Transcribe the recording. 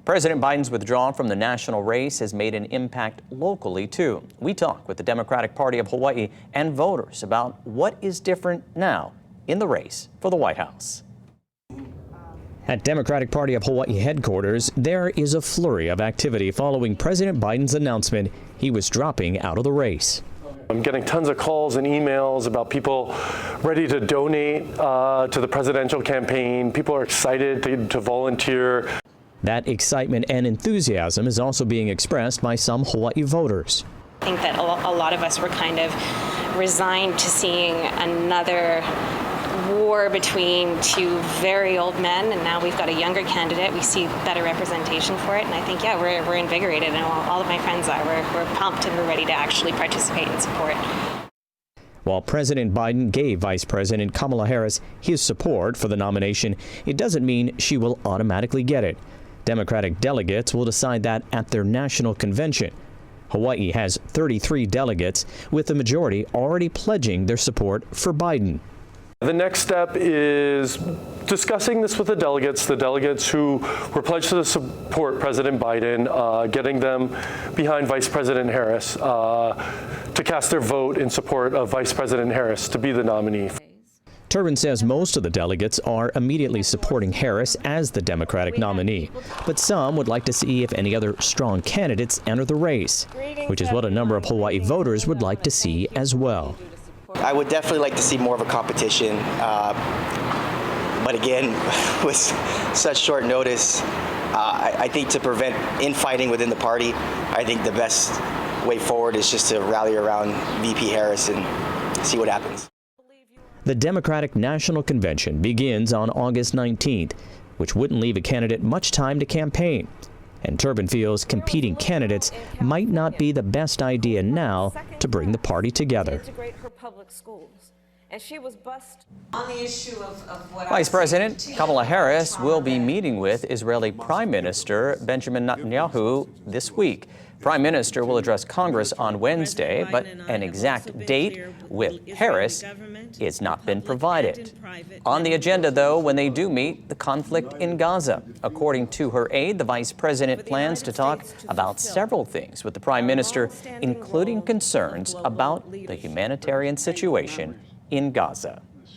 President Biden's withdrawal from the national race has made an impact locally, too. We talk with the Democratic Party of Hawaii and voters about what is different now in the race for the White House. At Democratic Party of Hawaii headquarters, there is a flurry of activity following President Biden's announcement he was dropping out of the race. I'm getting tons of calls and emails about people ready to donate to the presidential campaign. People are excited to volunteer. That excitement and enthusiasm is also being expressed by some Hawaii voters. I think that a lot of us were kind of resigned to seeing another war between two very old men, and now we've got a younger candidate. We see better representation for it, and I think, yeah, we're invigorated, and all of my friends are. We're pumped, and we're ready to actually participate and support. While President Biden gave Vice President Kamala Harris his support for the nomination, it doesn't mean she will automatically get it. Democratic delegates will decide that at their national convention. Hawaii has 33 delegates, with the majority already pledging their support for Biden. The next step is discussing this with the delegates who were pledged to support President Biden, getting them behind Vice President Harris to cast their vote in support of Vice President Harris to be the nominee. Turbin says most of the delegates are immediately supporting Harris as the Democratic nominee, but some would like to see if any other strong candidates enter the race, which is what a number of Hawaii voters would like to see as well. I would definitely like to see more of a competition, but again, with such short notice, I think to prevent infighting within the party, I think the best way forward is just to rally around VP Harris and see what happens. The Democratic National Convention begins on August 19th, which wouldn't leave a candidate much time to campaign. And Turbin feels competing candidates might not be the best idea now to bring the party together. Vice President Kamala Harris will be meeting with Israeli Prime Minister Benjamin Netanyahu this week. Prime Minister will address Congress on Wednesday, but an exact date with Harris has not been provided. On the agenda, though, when they do meet, the conflict in Gaza. According to her aide, the vice president plans to talk about several things with the prime minister, including concerns about the humanitarian situation in Gaza.